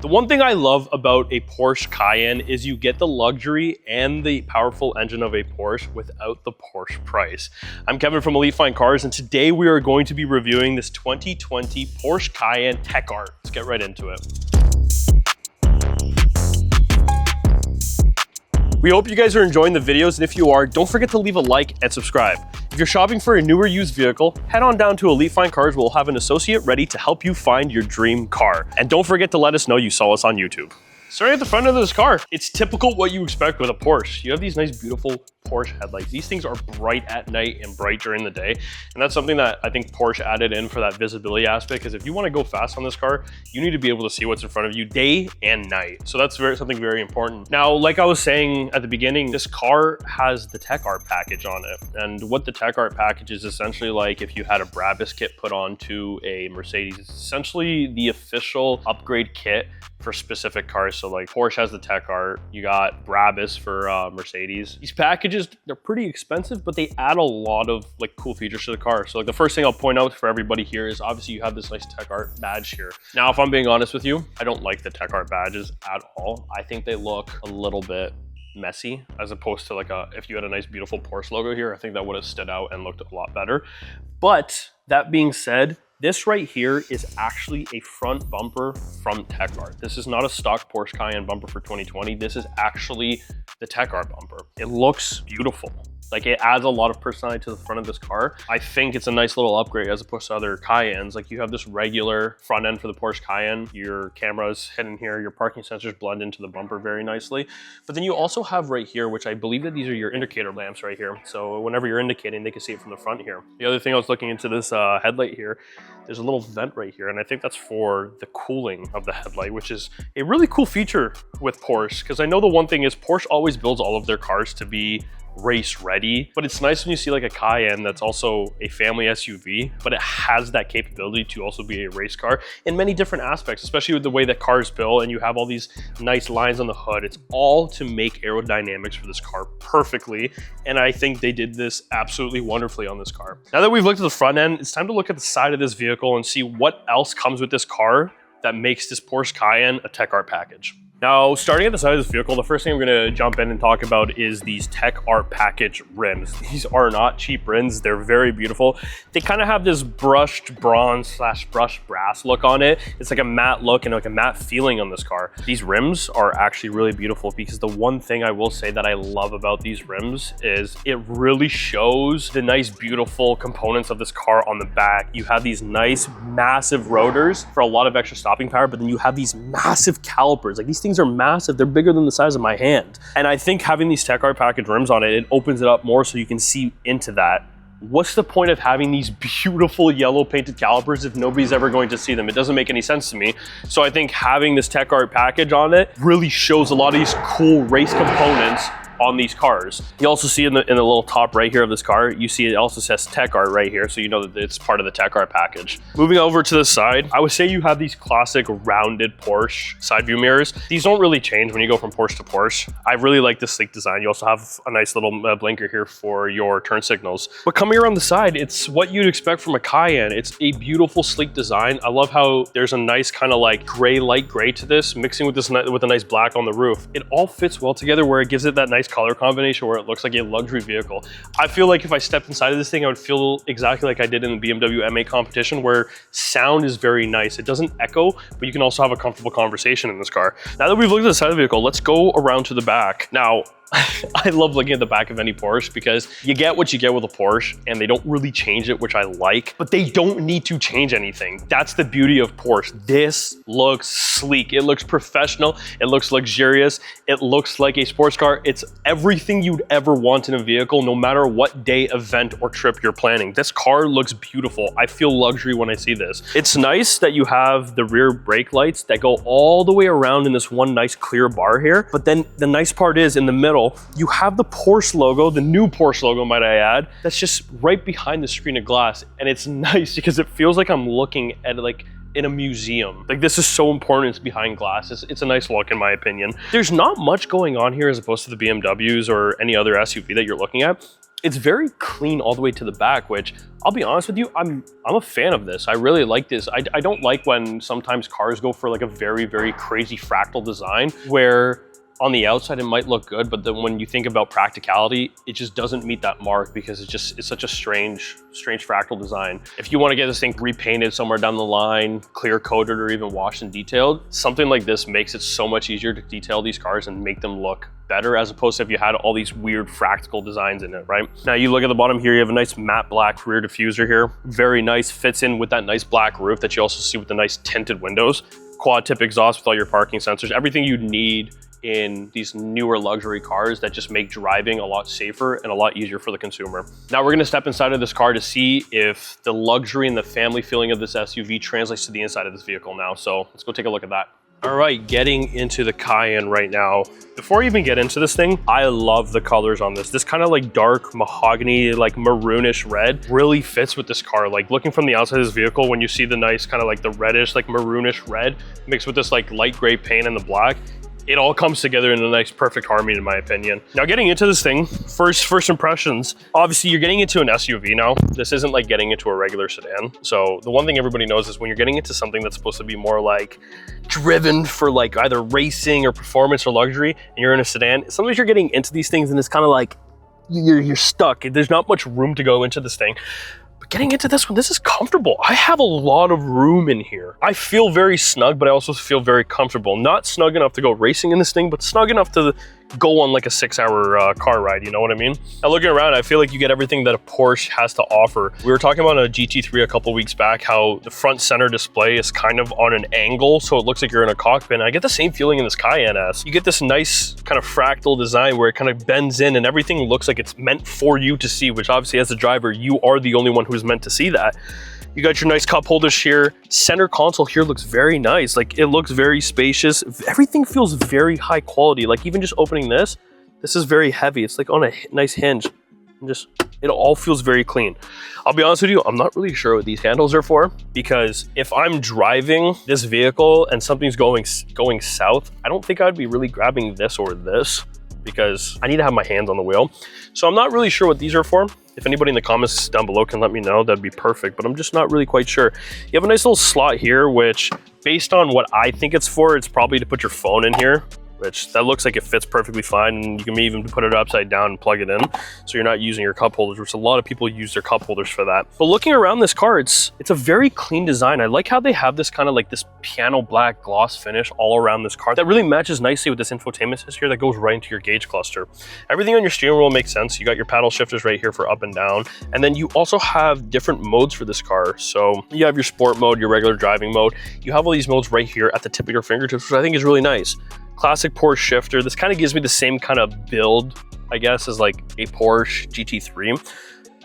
The one thing I love about a Porsche Cayenne is you get the luxury and the powerful engine of a Porsche without the Porsche price. I'm Kevin from Elite Fine Cars, and today we are going to be reviewing this 2020 Porsche Cayenne TechArt. Let's get right into it. We hope you guys are enjoying the videos, and if you are, don't forget to leave a like and subscribe. If you're shopping for a newer used vehicle, head on down to Elite Fine Cars. We'll have an associate ready to help you find your dream car. And don't forget to let us know you saw us on YouTube. Starting at the front of this car, it's typical what you expect with a Porsche. You have these nice, beautiful Porsche headlights. These things are bright at night and bright during the day. And that's something that I think Porsche added in for that visibility aspect, because if you want to go fast on this car, you need to be able to see what's in front of you day and night. So that's something very important. Now, like I was saying at the beginning, this car has the TechArt package on it. And what the TechArt package is essentially like if you had a Brabus kit put onto a Mercedes. It's essentially the official upgrade kit for specific cars. So like Porsche has the TechArt, you got Brabus for Mercedes. These packages, they're pretty expensive, but they add a lot of like cool features to the car. So like the first thing I'll point out for everybody here is obviously you have this nice TechArt badge here. Now, if I'm being honest with you, I don't like the TechArt badges at all. I think they look a little bit messy as opposed to like if you had a nice beautiful Porsche logo here, I think that would have stood out and looked a lot better. But that being said, this right here is actually a front bumper from TechArt. This is not a stock Porsche Cayenne bumper for 2020. This is actually the TechArt bumper. It looks beautiful. Like, it adds a lot of personality to the front of this car. I think it's a nice little upgrade as opposed to other Cayennes. Like, you have this regular front end for the Porsche Cayenne. Your camera's hidden here. Your parking sensors blend into the bumper very nicely. But then you also have right here, which I believe that these are your indicator lamps right here. So whenever you're indicating, they can see it from the front here. The other thing I was looking into this headlight here, there's a little vent right here. And I think that's for the cooling of the headlight, which is a really cool feature with Porsche. Because I know the one thing is Porsche always builds all of their cars to be race ready, but it's nice when you see like a Cayenne that's also a family SUV, but it has that capability to also be a race car in many different aspects, especially with the way that cars build and you have all these nice lines on the hood. It's all to make aerodynamics for this car perfectly, and I think they did this absolutely wonderfully on this car. Now that we've looked at the front end, it's time to look at the side of this vehicle and see what else comes with this car that makes this Porsche Cayenne a TechArt package. Now, starting at the side of this vehicle, the first thing I'm going to jump in and talk about is these TechArt package rims. These are not cheap rims. They're very beautiful. They kind of have this brushed bronze / brushed brass look on it. It's like a matte look and like a matte feeling on this car. These rims are actually really beautiful because the one thing I will say that I love about these rims is it really shows the nice, beautiful components of this car on the back. You have these nice, massive rotors for a lot of extra stopping power, but then you have these massive calipers. Like, these things are massive. They're bigger than the size of my hand. And I think having these TechArt package rims on it, it opens it up more so you can see into that. What's the point of having these beautiful yellow painted calipers if nobody's ever going to see them? It doesn't make any sense to me. So I think having this TechArt package on it really shows a lot of these cool race components on these cars. You also see in the little top right here of this car, you see it also says TechArt right here, so you know that it's part of the TechArt package. Moving over to the side, I would say you have these classic rounded Porsche side view mirrors. These don't really change when you go from Porsche to Porsche. I really like this sleek design. You also have a nice little blinker here for your turn signals. But coming around the side, it's what you'd expect from a Cayenne. It's a beautiful, sleek design. I love how there's a nice kind of like gray, light gray to this, mixing with this with a nice black on the roof. It all fits well together where it gives it that nice color combination where it looks like a luxury vehicle. I feel like if I stepped inside of this thing, I would feel exactly like I did in the BMW M8 competition, where sound is very nice. It doesn't echo, but you can also have a comfortable conversation in this car. Now that we've looked at the side of the vehicle, let's go around to the back. Now, I love looking at the back of any Porsche because you get what you get with a Porsche and they don't really change it, which I like, but they don't need to change anything. That's the beauty of Porsche. This looks sleek. It looks professional. It looks luxurious. It looks like a sports car. It's everything you'd ever want in a vehicle, no matter what day, event, or trip you're planning. This car looks beautiful. I feel luxury when I see this. It's nice that you have the rear brake lights that go all the way around in this one nice clear bar here, but then the nice part is in the middle, you have the Porsche logo, the new Porsche logo, might I add, that's just right behind the screen of glass. And it's nice because it feels like I'm looking at like in a museum. Like, this is so important, it's behind glass. It's a nice look in my opinion. There's not much going on here as opposed to the BMWs or any other SUV that you're looking at. It's very clean all the way to the back, which I'll be honest with you, I'm a fan of this. I really like this. I don't like when sometimes cars go for like a very, very crazy fractal design where on the outside it might look good, but then when you think about practicality, it just doesn't meet that mark because it's such a strange fractal design. If you want to get this thing repainted somewhere down the line, clear coated or even washed and detailed, something like this makes it so much easier to detail these cars and make them look better, as opposed to if you had all these weird fractal designs in it, right? Now you look at the bottom here, you have a nice matte black rear diffuser here. Very nice, fits in with that nice black roof that you also see with the nice tinted windows. Quad tip exhaust with all your parking sensors, everything you need in these newer luxury cars that just make driving a lot safer and a lot easier for the consumer. Now we're gonna step inside of this car to see if the luxury and the family feeling of this SUV translates to the inside of this vehicle now. So let's go take a look at that. All right, getting into the Cayenne right now. Before I even get into this thing, I love the colors on this. This kind of like dark mahogany, like maroonish red really fits with this car. Like looking from the outside of this vehicle, when you see the nice kind of like the reddish, like maroonish red mixed with this like light gray paint and the black, it all comes together in a nice perfect harmony in my opinion. Now getting into this thing, first impressions, obviously you're getting into an SUV now. This isn't like getting into a regular sedan. So the one thing everybody knows is when you're getting into something that's supposed to be more like driven for like either racing or performance or luxury, and you're in a sedan, sometimes you're getting into these things and it's kind of like you're stuck. There's not much room to go into this thing. Getting into this one, this is comfortable. I have a lot of room in here. I feel very snug, but I also feel very comfortable. Not snug enough to go racing in this thing, but snug enough to go on like a 6-hour car ride, you know what I mean? Now looking around, I feel like you get everything that a Porsche has to offer. We were talking about a GT3 a couple weeks back, how the front center display is kind of on an angle, so it looks like you're in a cockpit. And I get the same feeling in this Cayenne S. You get this nice kind of fractal design where it kind of bends in and everything looks like it's meant for you to see, which obviously as a driver, you are the only one who's meant to see that. You got your nice cup holders here. Center console here looks very nice. Like it looks very spacious. Everything feels very high quality. Like even just opening this is very heavy. It's like on a nice hinge. And just, it all feels very clean. I'll be honest with you, I'm not really sure what these handles are for, because if I'm driving this vehicle and something's going south, I don't think I'd be really grabbing this or this, because I need to have my hands on the wheel. So I'm not really sure what these are for. If anybody in the comments down below can let me know, that'd be perfect, but I'm just not really quite sure. You have a nice little slot here, which based on what I think it's for, it's probably to put your phone in here, which that looks like it fits perfectly fine. And you can even put it upside down and plug it in, so you're not using your cup holders, which a lot of people use their cup holders for that. But looking around this car, it's a very clean design. I like how they have this kind of like this piano black gloss finish all around this car that really matches nicely with this infotainment system here that goes right into your gauge cluster. Everything on your steering wheel makes sense. You got your paddle shifters right here for up and down. And then you also have different modes for this car. So you have your sport mode, your regular driving mode. You have all these modes right here at the tip of your fingertips, which I think is really nice. Classic Porsche shifter. This kind of gives me the same kind of build, I guess, as like a Porsche GT3.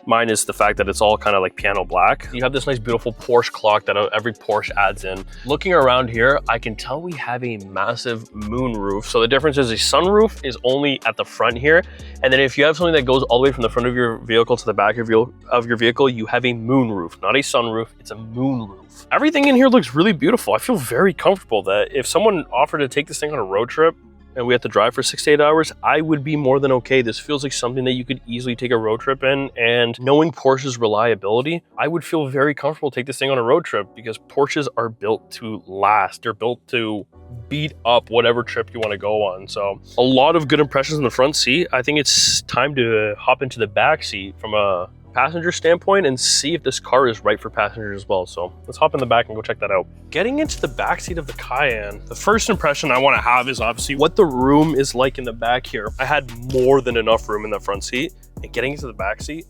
minus the fact that it's all kind of like piano black. You have this nice beautiful Porsche clock that every Porsche adds in. Looking around here, I can tell we have a massive moon roof. So the difference is a sunroof is only at the front here. And then if you have something that goes all the way from the front of your vehicle to the back of your vehicle, you have a moon roof, not a sunroof, it's a moon roof. Everything in here looks really beautiful. I feel very comfortable that if someone offered to take this thing on a road trip, and we have to drive for 6 to 8 hours, I would be more than okay. This feels like something that you could easily take a road trip in, and knowing Porsche's reliability, I would feel very comfortable to take this thing on a road trip because Porsches are built to last. They're built to beat up whatever trip you want to go on. So a lot of good impressions in the front seat. I think it's time to hop into the back seat from a passenger standpoint and see if this car is right for passengers as well. So let's hop in the back and go check that out. Getting into the backseat of the Cayenne, the first impression I want to have is obviously what the room is like in the back here. I had more than enough room in the front seat, and getting into the back seat,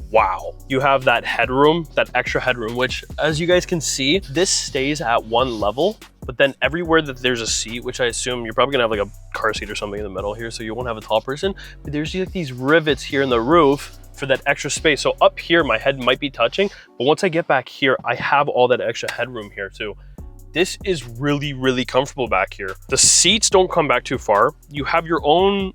wow. You have that headroom, that extra headroom, which as you guys can see, this stays at one level, but then everywhere that there's a seat, which I assume you're probably gonna have like a car seat or something in the middle here, so you won't have a tall person, but there's like these rivets here in the roof for that extra space. So up here, my head might be touching, but once I get back here, I have all that extra headroom here too. This is really, really comfortable back here. The seats don't come back too far. You have your own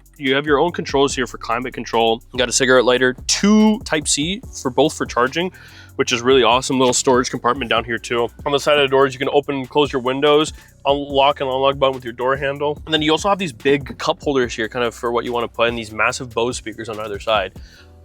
controls here for climate control. You got a cigarette lighter, 2 Type-C for both for charging, which is really awesome. Little storage compartment down here too. On the side of the doors, you can open and close your windows, unlock and unlock button with your door handle. And then you also have these big cup holders here kind of for what you want to put in, these massive Bose speakers on either side.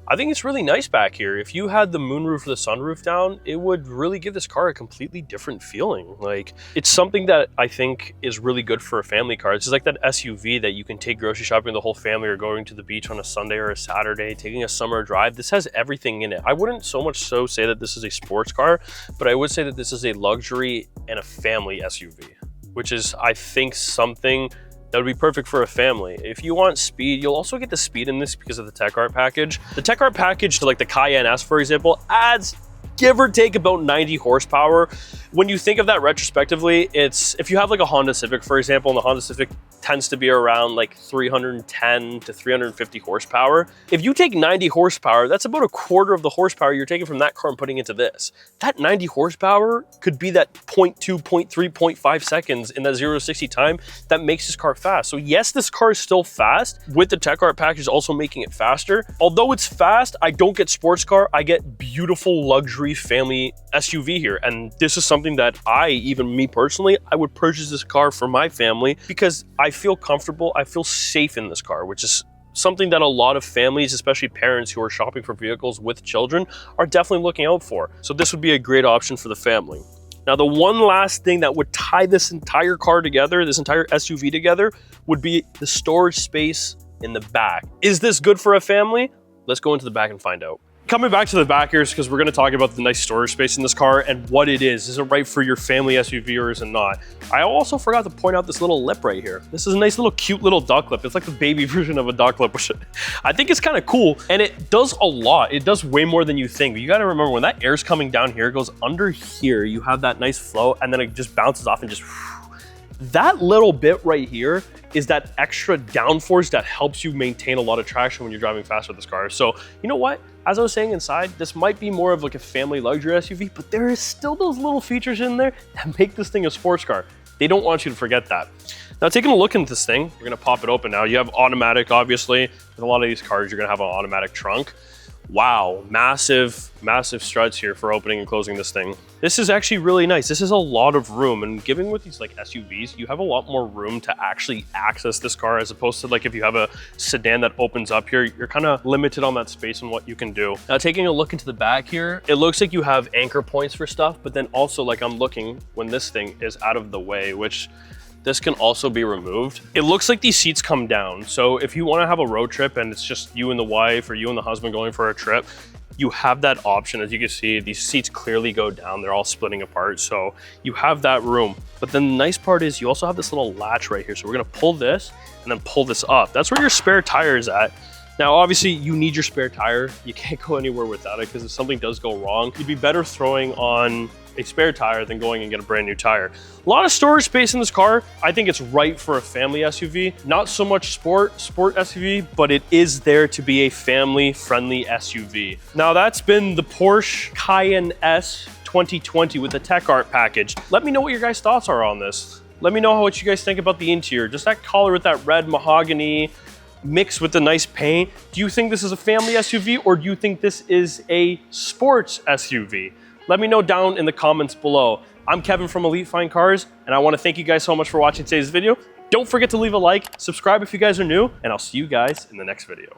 I think it's really nice back here. If you had the moonroof or the sunroof down, it would really give this car a completely different feeling. Like, it's something that I think is really good for a family car. It's just like that SUV that you can take grocery shopping with the whole family, or going to the beach on a Sunday or a Saturday, taking a summer drive. This has everything in it. I wouldn't so much so say that this is a sports car, but I would say that this is a luxury and a family SUV, which is, I think, something that would be perfect for a family. If you want speed, you'll also get the speed in this because of the TechArt package. The TechArt package to like the Cayenne S, for example, adds give or take about 90 horsepower. When you think of that retrospectively, it's, if you have like a Honda Civic, for example, and the Honda Civic tends to be around like 310 to 350 horsepower. If you take 90 horsepower, that's about a quarter of the horsepower you're taking from that car and putting into this. That 90 horsepower could be that 0.2, 0.3, 0.5 seconds in that 0 to 60 time that makes this car fast. So yes, this car is still fast, with the TechArt package also making it faster. Although it's fast, I don't get sports car, I get beautiful luxury family SUV here. And this is something that even me personally, I would purchase this car for my family because I feel comfortable, I feel safe in this car, which is something that a lot of families, especially parents who are shopping for vehicles with children, are definitely looking out for. So this would be a great option for the family. Now, the one last thing that would tie this entire car together, this entire SUV together, would be the storage space in the back. Is this good for a family? Let's go into the back and find out. Coming back to the back here, because we're going to talk about the nice storage space in this car and what it is. Is it right for your family SUV or is it not? I also forgot to point out this little lip right here. This is a nice little cute little duck lip. It's like the baby version of a duck lip, which I think is kind of cool. And it does a lot. It does way more than you think. But you got to remember, when that air's coming down here, it goes under here. You have that nice flow, and then it just bounces off and just... That little bit right here is that extra downforce that helps you maintain a lot of traction when you're driving fast with this car. So, you know what? As I was saying inside, this might be more of like a family luxury SUV, but there is still those little features in there that make this thing a sports car. They don't want you to forget that. Now, taking a look into this thing, we're gonna pop it open now. You have automatic, obviously. With a lot of these cars, you're gonna have an automatic trunk. Wow, massive, massive struts here for opening and closing this thing. This is actually really nice. This is a lot of room, and given with these like SUVs, you have a lot more room to actually access this car, as opposed to like if you have a sedan that opens up here, you're kind of limited on that space and what you can do. Now, taking a look into the back here, it looks like you have anchor points for stuff, but then also, like, I'm looking when this thing is out of the way, which this can also be removed. It looks like these seats come down. So if you want to have a road trip and it's just you and the wife or you and the husband going for a trip, you have that option. As you can see, these seats clearly go down. They're all splitting apart. So you have that room. But then the nice part is you also have this little latch right here. So we're gonna pull this and then pull this up. That's where your spare tire is at. Now, obviously, you need your spare tire. You can't go anywhere without it, because if something does go wrong, you'd be better throwing on a spare tire than going and get a brand new tire. A lot of storage space in this car. I think it's right for a family SUV. Not so much sport SUV, but it is there to be a family-friendly SUV. Now, that's been the Porsche Cayenne S 2020 with the TechArt package. Let me know what your guys' thoughts are on this. Let me know what you guys think about the interior. Just that color with that red mahogany mixed with the nice paint. Do you think this is a family SUV, or do you think this is a sports SUV? Let me know down in the comments below. I'm Kevin from Elite Fine Cars, and I want to thank you guys so much for watching today's video. Don't forget to leave a like, subscribe if you guys are new, and I'll see you guys in the next video.